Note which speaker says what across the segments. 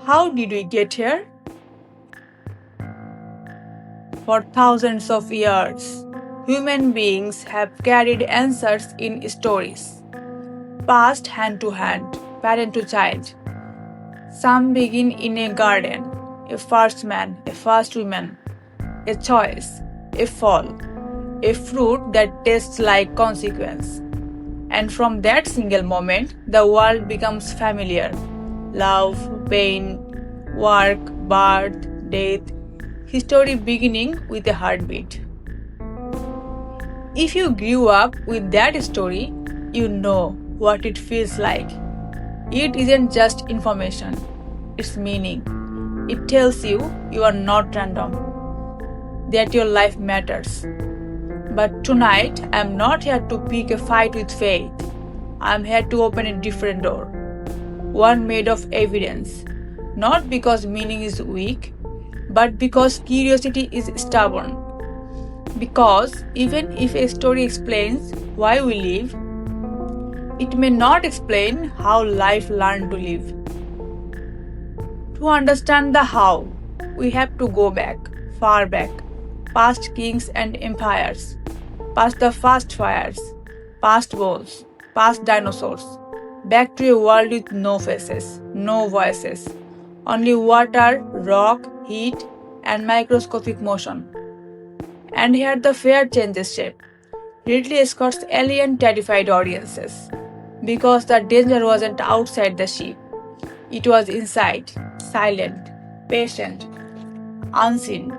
Speaker 1: How did we get here? For thousands of years, human beings have carried answers in stories, passed hand to hand, parent to child. Some begin in a garden, a first man, a first woman, a choice, a fall, a fruit that tastes like consequence. And from that single moment, the world becomes familiar. Love, pain, work, birth, death, history beginning with a heartbeat. If you grew up with that story, you know what it feels like. It isn't just information, it's meaning. It tells you you are not random, that your life matters. But tonight, I am not here to pick a fight with faith. I am here to open a different door, one made of evidence, not because meaning is weak, but because curiosity is stubborn. Because even if a story explains why we live, it may not explain how life learned to live. To understand the how, we have to go back, far back, past kings and empires, past the first fires, past wolves, past dinosaurs, back to a world with no faces, no voices, only water, rock, heat, and microscopic motion. And here the fair changes shape. Ridley Scott's Alien terrified audiences, because the danger wasn't outside the ship. It was inside, silent, patient, unseen.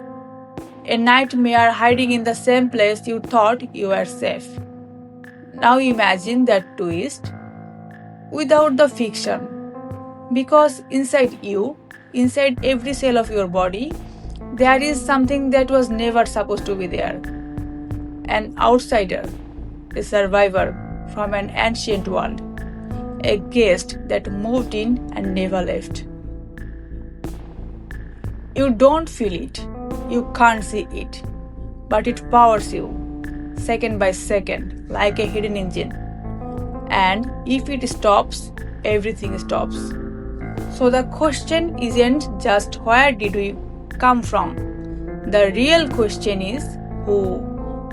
Speaker 1: A nightmare hiding in the same place you thought you were safe. Now imagine that twist without the fiction. Because inside you, inside every cell of your body, there is something that was never supposed to be there. An outsider, a survivor from an ancient world, a guest that moved in and never left. You don't feel it, you can't see it, but it powers you, second by second, like a hidden engine. And if it stops, everything stops. So the question isn't just where did we come from? The real question is who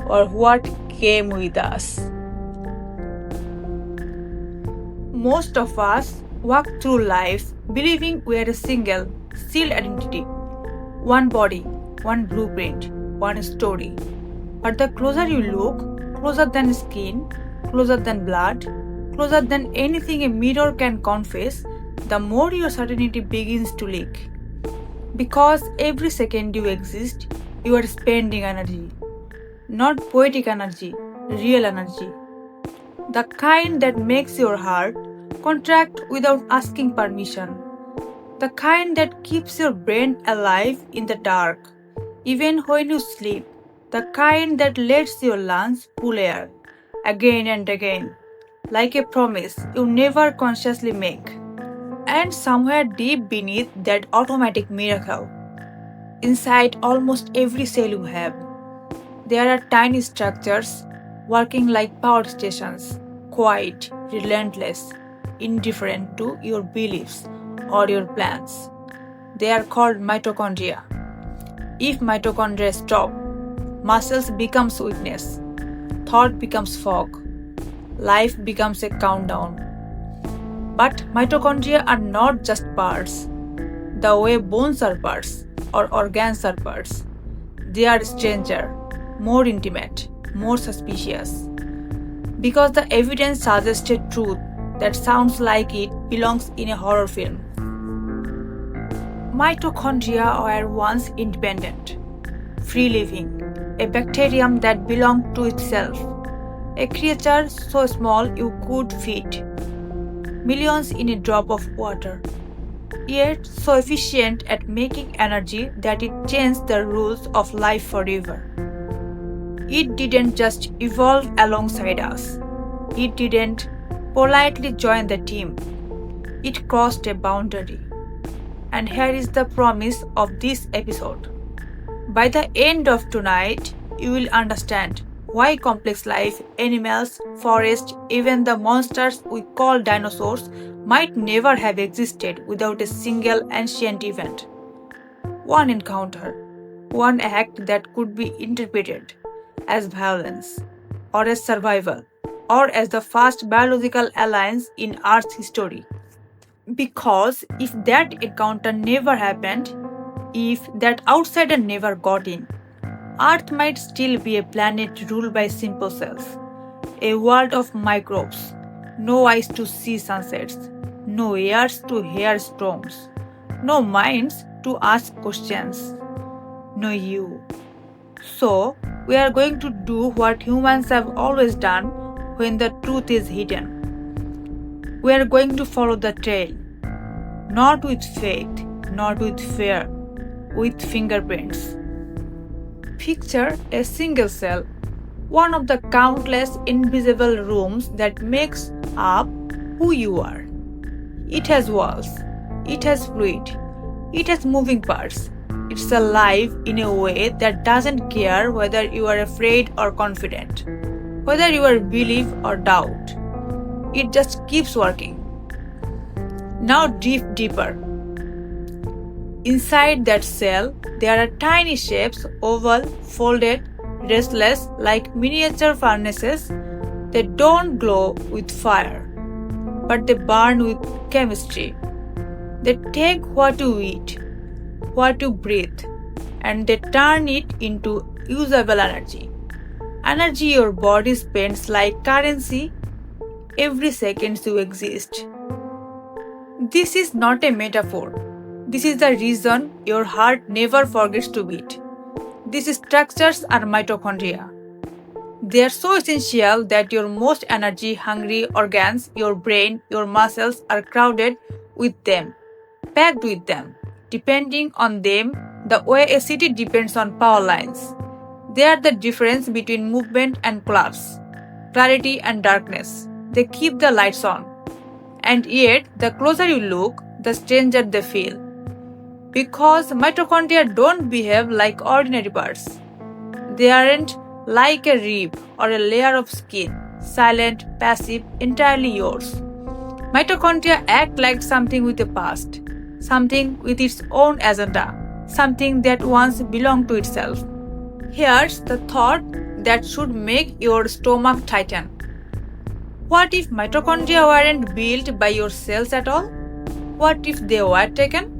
Speaker 1: or what came with us. Most of us walk through life believing we are a single, sealed identity. One body, one blueprint, one story. But the closer you look, closer than skin, closer than blood, closer than anything a mirror can confess, the more your certainty begins to leak. Because every second you exist, you are spending energy. Not poetic energy, real energy. The kind that makes your heart contract without asking permission. The kind that keeps your brain alive in the dark, even when you sleep. The kind that lets your lungs pull air again and again, like a promise you never consciously make. And somewhere deep beneath that automatic miracle, inside almost every cell you have, there are tiny structures working like power stations, quiet, relentless, indifferent to your beliefs or your plans. They are called mitochondria. If mitochondria stop, muscles becomes weakness, thought becomes fog, life becomes a countdown. But mitochondria are not just parts, the way bones are parts or organs are parts. They are stranger, more intimate, more suspicious. Because the evidence suggests a truth that sounds like it belongs in a horror film. Mitochondria were once independent, free-living, a bacterium that belonged to itself, a creature so small you could feed millions in a drop of water, yet so efficient at making energy that it changed the rules of life forever. It didn't just evolve alongside us. It didn't politely join the team. It crossed a boundary. And here is the promise of this episode. By the end of tonight, you will understand why complex life, animals, forests, even the monsters we call dinosaurs might never have existed without a single ancient event. One encounter, one act that could be interpreted as violence, or as survival, or as the first biological alliance in Earth's history. Because if that encounter never happened, if that outsider never got in, Earth might still be a planet ruled by simple cells, a world of microbes, no eyes to see sunsets, no ears to hear storms, no minds to ask questions, no you. So, we are going to do what humans have always done when the truth is hidden. We are going to follow the trail, not with faith, not with fear, with fingerprints. Picture a single cell, one of the countless invisible rooms that makes up who you are. It has walls, it has fluid, it has moving parts. It's alive in a way that doesn't care whether you are afraid or confident, whether you are believe or doubt. It just keeps working. Now drift deeper. Inside that cell, there are tiny shapes, oval, folded, restless, like miniature furnaces. They don't glow with fire, but they burn with chemistry. They take what you eat, what you breathe, and they turn it into usable energy. Energy your body spends like currency every second you exist. This is not a metaphor. This is the reason your heart never forgets to beat. These structures are mitochondria. They are so essential that your most energy-hungry organs, your brain, your muscles are crowded with them, packed with them, depending on them the way a city depends on power lines. They are the difference between movement and collapse, clarity and darkness. They keep the lights on. And yet, the closer you look, the stranger they feel. Because mitochondria don't behave like ordinary parts. They aren't like a rib or a layer of skin, silent, passive, entirely yours. Mitochondria act like something with a past, something with its own agenda, something that once belonged to itself. Here's the thought that should make your stomach tighten. What if mitochondria weren't built by your cells at all? What if they were taken?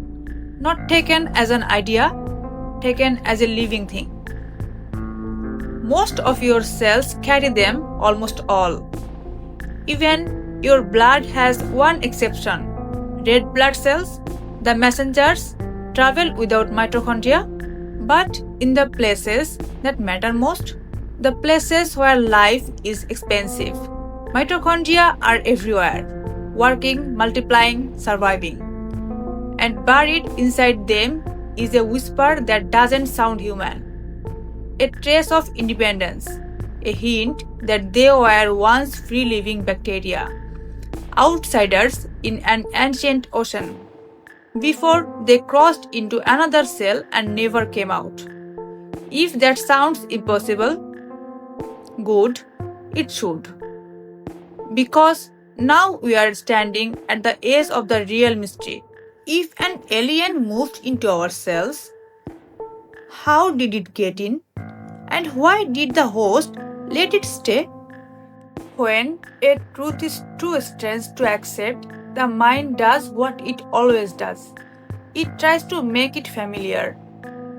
Speaker 1: Not taken as an idea, taken as a living thing. Most of your cells carry them, almost all. Even your blood has one exception. Red blood cells, the messengers, travel without mitochondria, but in the places that matter most, the places where life is expensive. Mitochondria are everywhere, working, multiplying, surviving. And buried inside them is a whisper that doesn't sound human. A trace of independence, a hint that they were once free-living bacteria, outsiders in an ancient ocean, before they crossed into another cell and never came out. If that sounds impossible, good, it should. Because now we are standing at the edge of the real mystery. If an alien moved into our cells, how did it get in? And why did the host let it stay? When a truth is too strange to accept, the mind does what it always does. It tries to make it familiar.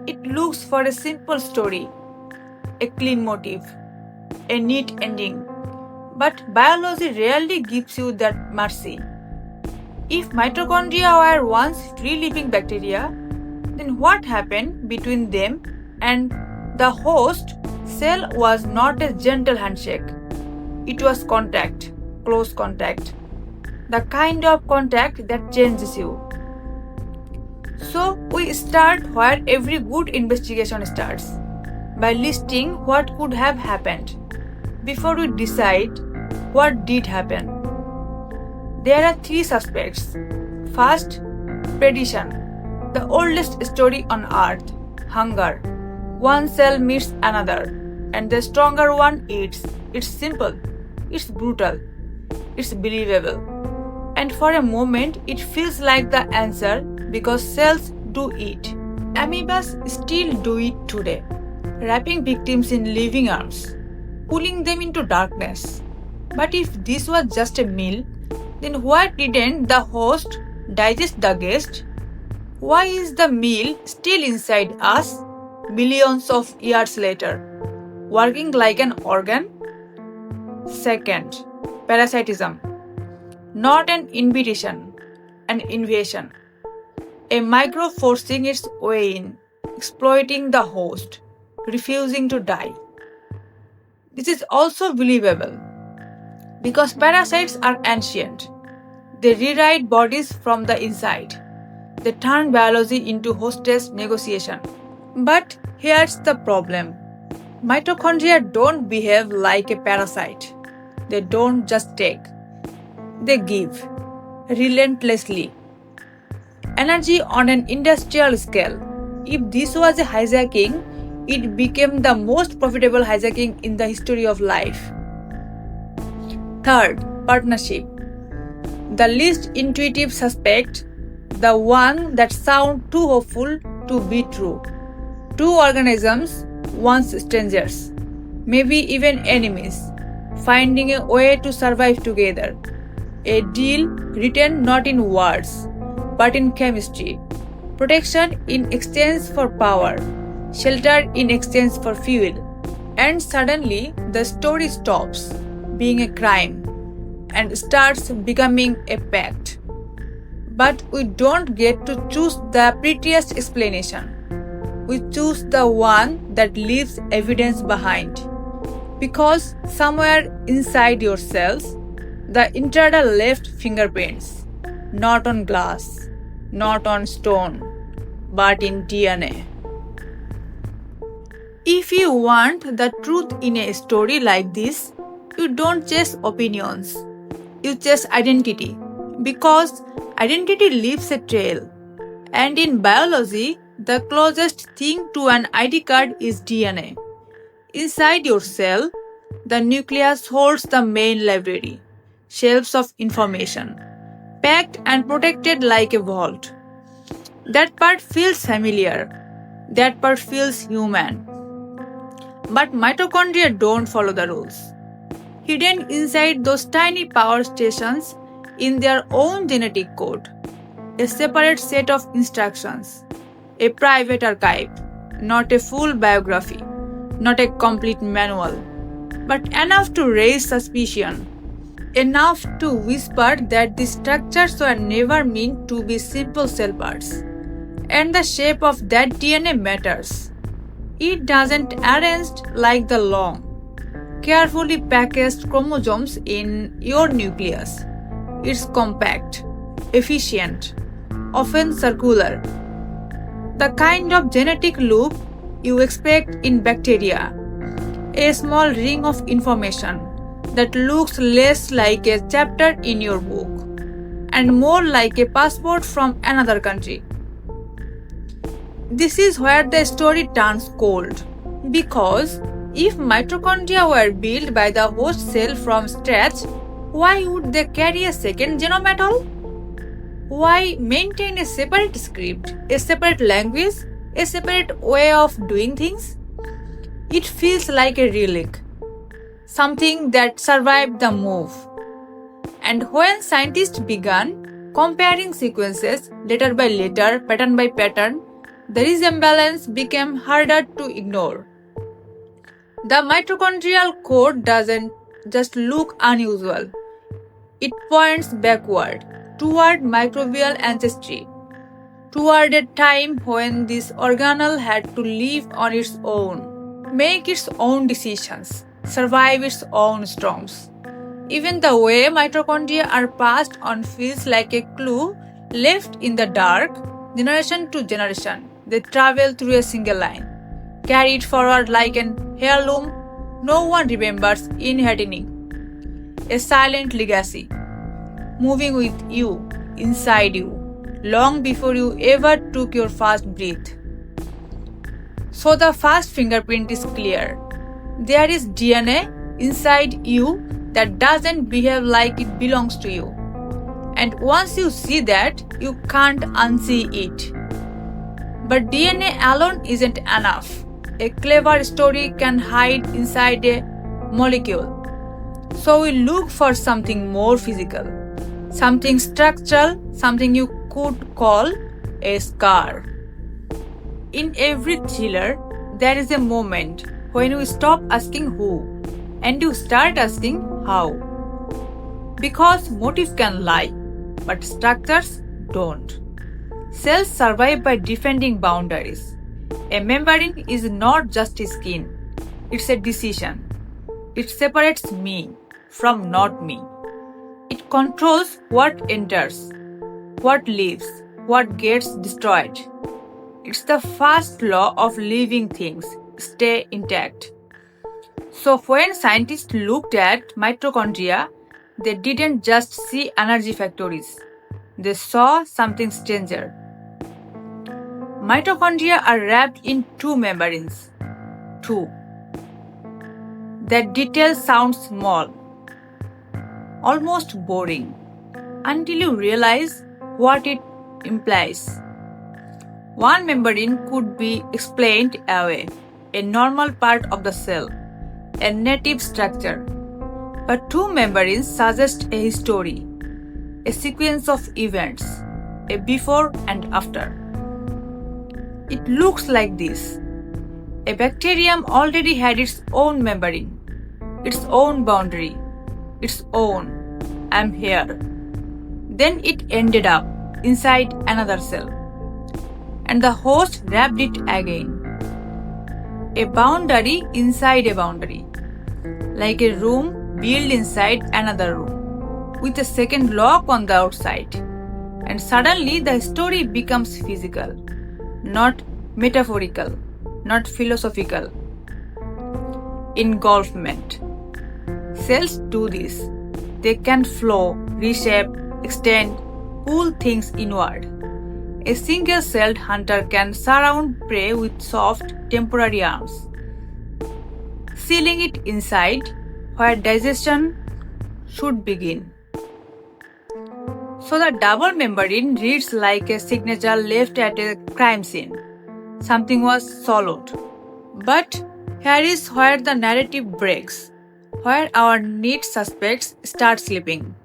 Speaker 1: It looks for a simple story, a clean motive, a neat ending. But biology rarely gives you that mercy. If mitochondria were once free-living bacteria, then what happened between them and the host cell was not a gentle handshake. It was contact, close contact, the kind of contact that changes you. So we start where every good investigation starts, by listing what could have happened, before we decide what did happen. There are three suspects. First, predation, the oldest story on earth, hunger. One cell meets another, and the stronger one eats. It's simple, it's brutal, it's believable. And for a moment, it feels like the answer because cells do it. Amoebas still do it today, wrapping victims in living arms, pulling them into darkness. But if this was just a meal, then why didn't the host digest the guest? Why is the meal still inside us millions of years later, working like an organ? Second, parasitism. Not an invitation, an invasion. A microbe forcing its way in, exploiting the host, refusing to die. This is also believable because parasites are ancient. They rewrite bodies from the inside. They turn biology into hostess negotiation. But here's the problem. Mitochondria don't behave like a parasite. They don't just take. They give, relentlessly. Energy on an industrial scale. If this was a hijacking, it became the most profitable hijacking in the history of life. Third, partnership. The least intuitive suspect, the one that sounds too hopeful to be true. Two organisms, once strangers, maybe even enemies, finding a way to survive together. A deal written not in words, but in chemistry. Protection in exchange for power, shelter in exchange for fuel. And suddenly, the story stops being a crime and starts becoming a pact. But we don't get to choose the prettiest explanation. We choose the one that leaves evidence behind. Because somewhere inside your cells, the intruder left fingerprints, not on glass, not on stone, but in DNA. If you want the truth in a story like this, you don't chase opinions, you chase identity. Because identity leaves a trail. And in biology, the closest thing to an ID card is DNA. Inside your cell, the nucleus holds the main library, shelves of information, packed and protected like a vault. That part feels familiar. That part feels human. But mitochondria don't follow the rules. Hidden inside those tiny power stations in their own genetic code, a separate set of instructions, a private archive, not a full biography, not a complete manual, but enough to raise suspicion, enough to whisper that the structures were never meant to be simple cell parts. And the shape of that DNA matters. It doesn't arranged like the long, carefully packaged chromosomes in your nucleus. It's compact, efficient, often circular. The kind of genetic loop you expect in bacteria. A small ring of information that looks less like a chapter in your book and more like a passport from another country. This is where the story turns cold. Because if mitochondria were built by the host cell from scratch, why would they carry a second genome at all? Why maintain a separate script, a separate language, a separate way of doing things? It feels like a relic, something that survived the move. And when scientists began comparing sequences letter by letter, pattern by pattern, the resemblance became harder to ignore. The mitochondrial code doesn't just look unusual. It points backward, toward microbial ancestry, toward a time when this organelle had to live on its own, make its own decisions, survive its own storms. Even the way mitochondria are passed on feels like a clue left in the dark, generation to generation. They travel through a single line, carried forward like an heirloom no one remembers inheriting. A silent legacy, moving with you, inside you, long before you ever took your first breath. So the first fingerprint is clear. There is DNA inside you that doesn't behave like it belongs to you. And once you see that, you can't unsee it. But DNA alone isn't enough. A clever story can hide inside a molecule. So we look for something more physical, something structural, something you could call a scar. In every thriller, there is a moment when you stop asking who and you start asking how. Because motive can lie, but structures don't. Cells survive by defending boundaries. A membrane is not just a skin, it's a decision. It separates me from not me. It controls what enters, what leaves, what gets destroyed. It's the first law of living things: stay intact. So when scientists looked at mitochondria, they didn't just see energy factories. They saw something stranger. Mitochondria are wrapped in two membranes. Two. That detail sounds small, almost boring, until you realize what it implies. One membrane could be explained away, a normal part of the cell, a native structure. But two membranes suggest a history, a sequence of events, a before and after. It looks like this. A bacterium already had its own membrane, its own boundary, its own "I'm here." Then it ended up inside another cell, and the host wrapped it again. A boundary inside a boundary, like a room built inside another room, with a second lock on the outside. And suddenly the story becomes physical, not metaphorical, not philosophical. Engulfment. Cells do this. They can flow, reshape, extend, pull things inward. A single-celled hunter can surround prey with soft, temporary arms, sealing it inside where digestion should begin. So the double membrane reads like a signature left at a crime scene. Something was swallowed. But here is where the narrative breaks, where our neat suspects start slipping.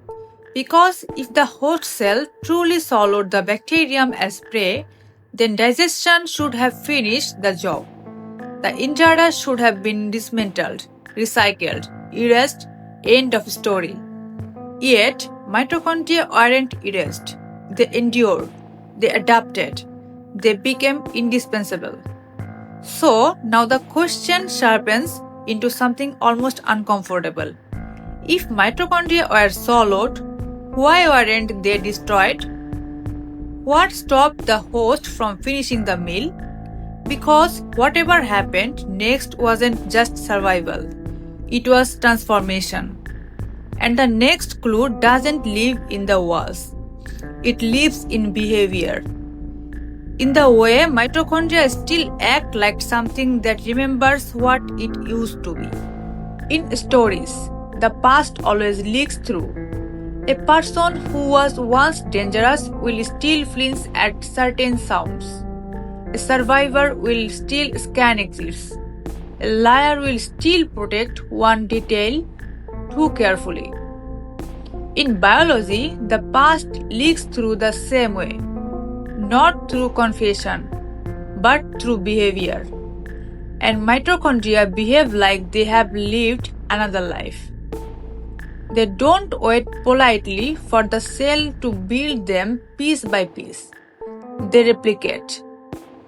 Speaker 1: Because if the host cell truly swallowed the bacterium as prey, then digestion should have finished the job. The intruders should have been dismantled, recycled, erased, end of story. Yet, mitochondria weren't erased. They endured, they adapted, they became indispensable. So, now the question sharpens into something almost uncomfortable. If mitochondria were swallowed, why weren't they destroyed? What stopped the host from finishing the meal? Because whatever happened next wasn't just survival, it was transformation. And the next clue doesn't live in the walls, it lives in behavior. In the way mitochondria still act like something that remembers what it used to be. In stories, the past always leaks through. A person who was once dangerous will still flinch at certain sounds. A survivor will still scan exits. A liar will still protect one detail too carefully. In biology, the past leaks through the same way, not through confession, but through behavior. And mitochondria behave like they have lived another life. They don't wait politely for the cell to build them piece by piece. They replicate.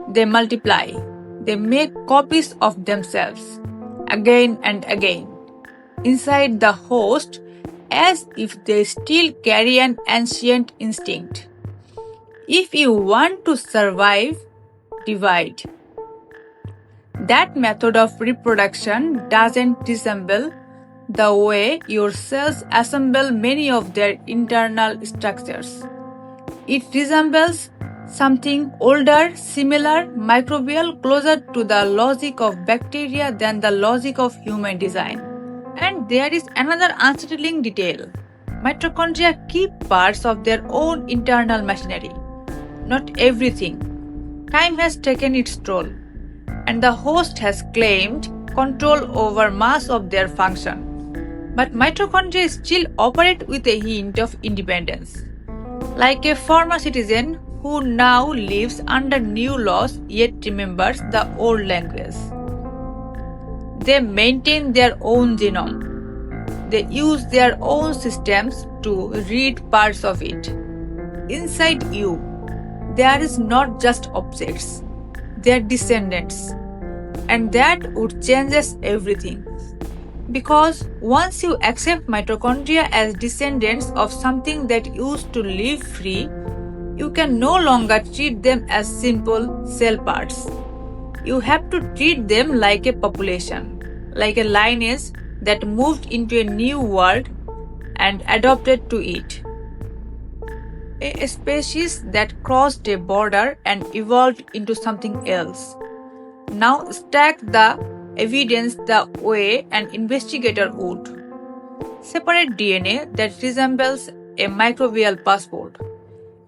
Speaker 1: They multiply. They make copies of themselves again and again inside the host, as if they still carry an ancient instinct. If you want to survive, divide. That method of reproduction doesn't resemble the way your cells assemble many of their internal structures. It resembles Something older, similar, microbial, closer to the logic of bacteria than the logic of human design. And there is another unsettling detail. Mitochondria keep parts of their own internal machinery. Not everything. Time has taken its toll, and the host has claimed control over much of their function. But mitochondria still operate with a hint of independence. Like a former citizen who now lives under new laws yet remembers the old language. They maintain their own genome. They use their own systems to read parts of it. Inside you, there is not just objects, they are descendants. And that would change everything. Because once you accept mitochondria as descendants of something that used to live free, you can no longer treat them as simple cell parts. You have to treat them like a population, like a lineage that moved into a new world and adopted to it. A species that crossed a border and evolved into something else. Now stack the evidence the way an investigator would. Separate DNA that resembles a microbial passport.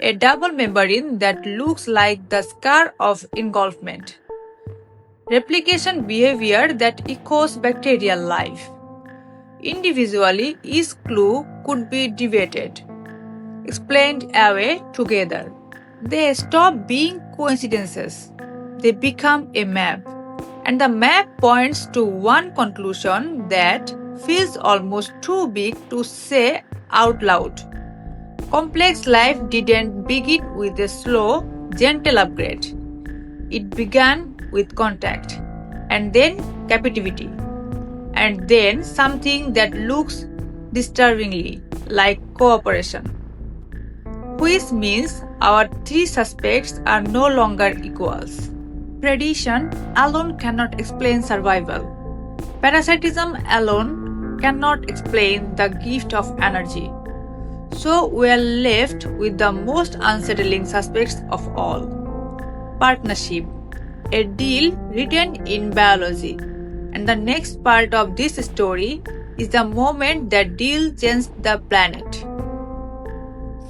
Speaker 1: A double membrane that looks like the scar of engulfment. Replication behavior that echoes bacterial life. Individually, each clue could be debated, explained away together. They stop being coincidences. They become a map. And the map points to one conclusion that feels almost too big to say out loud. Complex life didn't begin with a slow, gentle upgrade. It began with contact, and then captivity, and then something that looks disturbingly like cooperation. Which means our three suspects are no longer equals. Predation alone cannot explain survival. Parasitism alone cannot explain the gift of energy. So we are left with the most unsettling suspects of all. Partnership, a deal written in biology. And the next part of this story is the moment that deal changed the planet.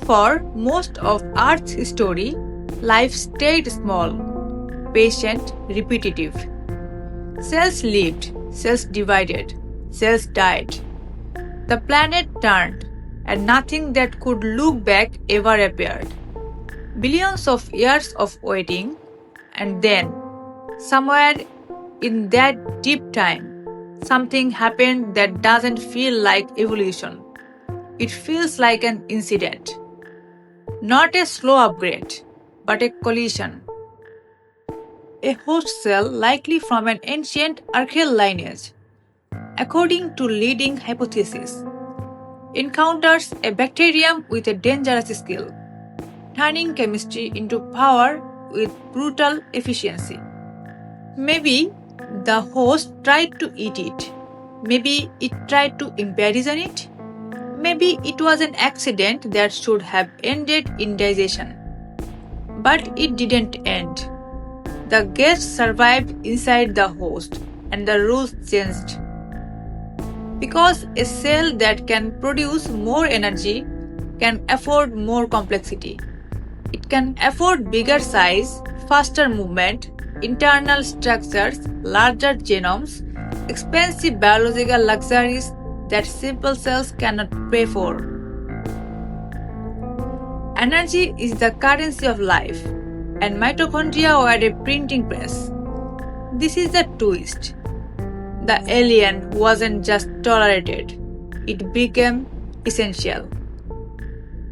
Speaker 1: For most of Earth's story, life stayed small, patient, repetitive. Cells lived, cells divided, cells died. The planet turned, and nothing that could look back ever appeared. Billions of years of waiting, and then, somewhere in that deep time, something happened that doesn't feel like evolution. It feels like an incident. Not a slow upgrade, but a collision. A host cell, likely from an ancient archaeal lineage, according to leading hypotheses, encounters a bacterium with a dangerous skill, turning chemistry into power with brutal efficiency. Maybe the host tried to eat it. Maybe it tried to imprison it. Maybe it was an accident that should have ended in digestion. But it didn't end. The guest survived inside the host, and the rules changed. Because a cell that can produce more energy can afford more complexity. It can afford bigger size, faster movement, internal structures, larger genomes, expensive biological luxuries that simple cells cannot pay for. Energy is the currency of life, and mitochondria were a printing press. This is the twist. The alien wasn't just tolerated, it became essential.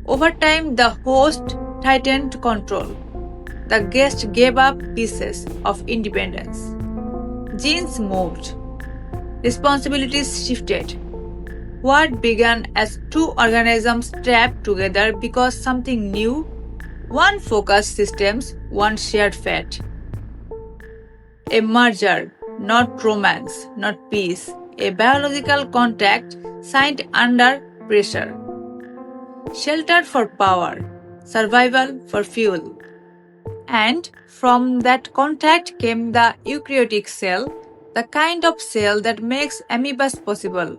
Speaker 1: Over time, the host tightened control. The guest gave up pieces of independence. Genes moved. Responsibilities shifted. What began as two organisms trapped together because something new, one focused systems, one shared fate. A merger, not romance, not peace, a biological contract signed under pressure. Shelter for power, survival for fuel. And from that contact came the eukaryotic cell, the kind of cell that makes amoebas possible,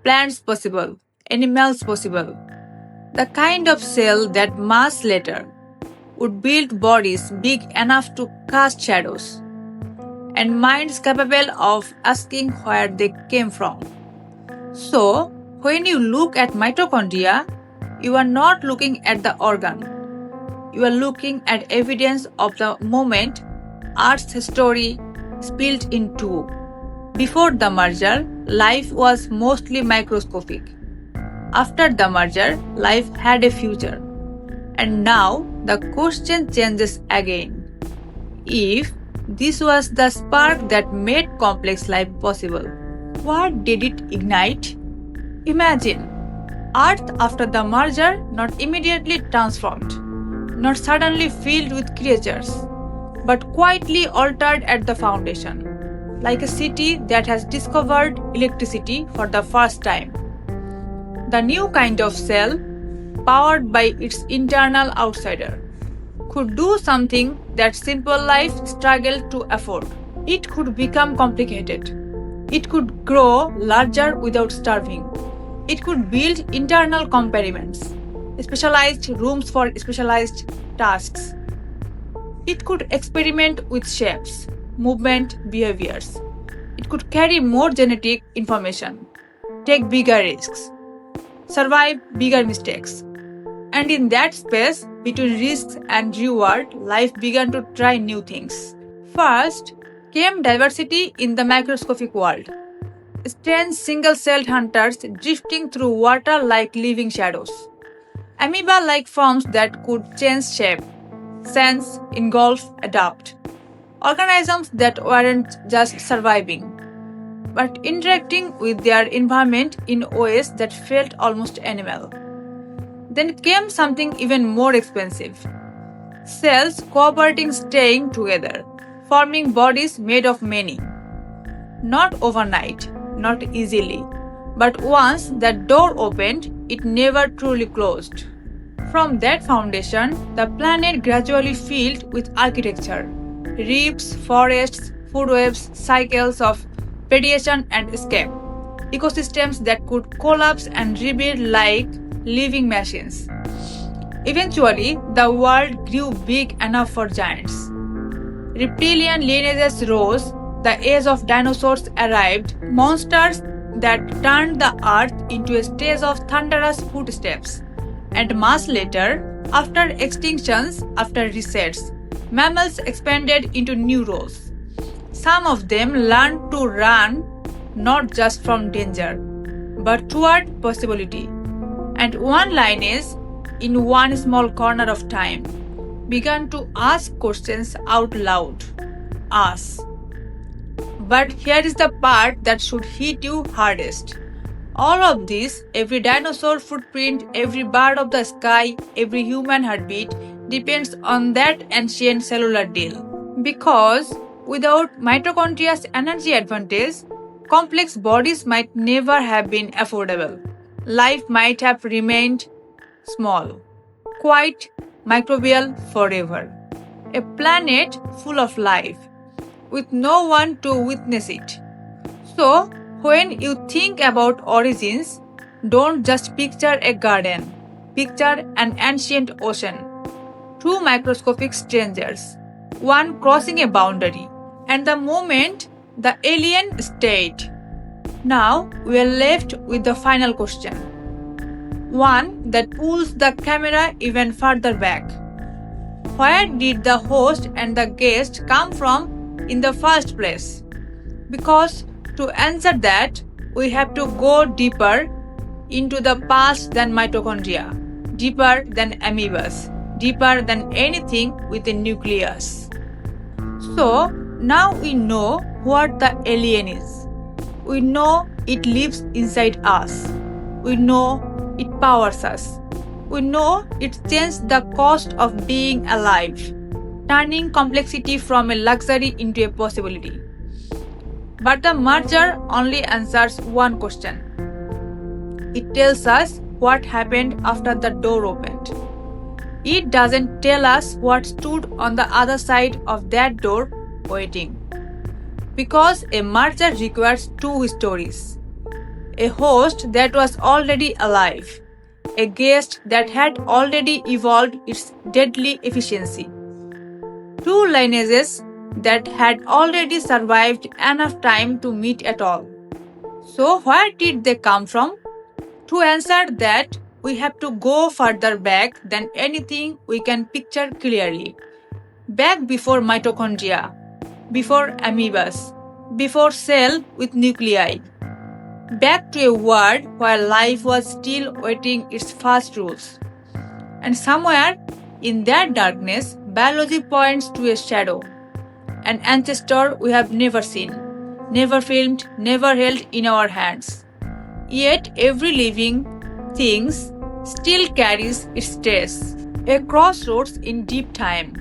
Speaker 1: plants possible, animals possible. The kind of cell that months later would build bodies big enough to cast shadows, and minds capable of asking where they came from. So, when you look at mitochondria, you are not looking at the organ. You are looking at evidence of the moment Earth's story split in two. Before the merger, life was mostly microscopic. After the merger, life had a future. And now the question changes again. If this was the spark that made complex life possible, what did it ignite? Imagine Earth after the merger not immediately transformed, not suddenly filled with creatures, but quietly altered at the foundation, like a city that has discovered electricity for the first time. The new kind of cell, powered by its internal outsider, could do something that simple life struggled to afford. It could become complicated. It could grow larger without starving. It could build internal compartments, specialized rooms for specialized tasks. It could experiment with shapes, movement, behaviors. It could carry more genetic information, take bigger risks, survive bigger mistakes. And in that space, between risks and reward, life began to try new things. First came diversity in the microscopic world. Strange single-celled hunters drifting through water like living shadows. Amoeba-like forms that could change shape, sense, engulf, adapt. Organisms that weren't just surviving, but interacting with their environment in ways that felt almost animal. Then came something even more expensive. Cells cooperating, staying together, forming bodies made of many. Not overnight, not easily, but once that door opened, it never truly closed. From that foundation, the planet gradually filled with architecture, reefs, forests, food webs, cycles of predation and escape, ecosystems that could collapse and rebuild like living machines. Eventually, the world grew big enough for giants. Reptilian lineages rose, the age of dinosaurs arrived, monsters that turned the earth into a stage of thunderous footsteps. And much later, after extinctions, after resets, mammals expanded into new roles. Some of them learned to run not just from danger, but toward possibility. And one lineage, in one small corner of time, began to ask questions out loud. Us. But here is the part that should hit you hardest. All of this, every dinosaur footprint, every bird of the sky, every human heartbeat, depends on that ancient cellular deal. Because without mitochondria's energy advantage, complex bodies might never have been affordable. Life might have remained small, quite microbial forever. A planet full of life, with no one to witness it. So, when you think about origins, don't just picture a garden, picture an ancient ocean. Two microscopic strangers, one crossing a boundary, and the moment the alien stayed. Now we are left with the final question. One that pulls the camera even further back. Where did the host and the guest come from in the first place? Because to answer that, we have to go deeper into the past than mitochondria, deeper than amoebas, deeper than anything with a nucleus. So, now we know what the alien is. We know it lives inside us. We know it powers us. We know it changed the cost of being alive, turning complexity from a luxury into a possibility. But the merger only answers one question. It tells us what happened after the door opened. It doesn't tell us what stood on the other side of that door waiting. Because a merger requires two stories. A host that was already alive, a guest that had already evolved its deadly efficiency, two lineages that had already survived enough time to meet at all. So, where did they come from? To answer that, we have to go further back than anything we can picture clearly. Back before mitochondria, before amoebas, before cell with nuclei. Back to a world where life was still waiting its first rules. And somewhere in that darkness, biology points to a shadow, an ancestor we have never seen, never filmed, never held in our hands. Yet every living thing still carries its trace. A crossroads in deep time,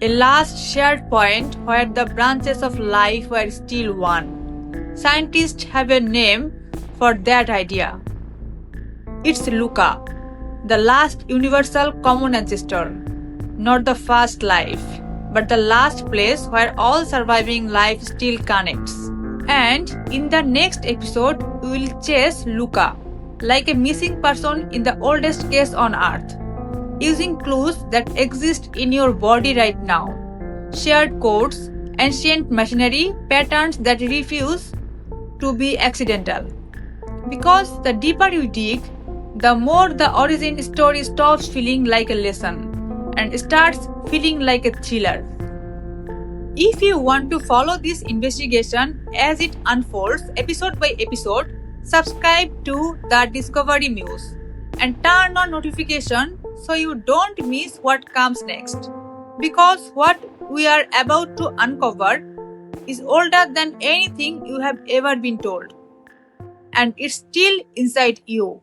Speaker 1: a last shared point where the branches of life were still one. Scientists have a name for that idea. It's LUCA, the last universal common ancestor, not the first life, but the last place where all surviving life still connects. And in the next episode, we will chase LUCA, like a missing person in the oldest case on Earth, using clues that exist in your body right now. Shared codes, ancient machinery, patterns that refuse to be accidental. Because the deeper you dig, the more the origin story stops feeling like a lesson and starts feeling like a thriller. If you want to follow this investigation as it unfolds episode by episode, subscribe to the Discovery Muse and turn on notification so you don't miss what comes next. Because what we are about to uncover is older than anything you have ever been told. And it's still inside you.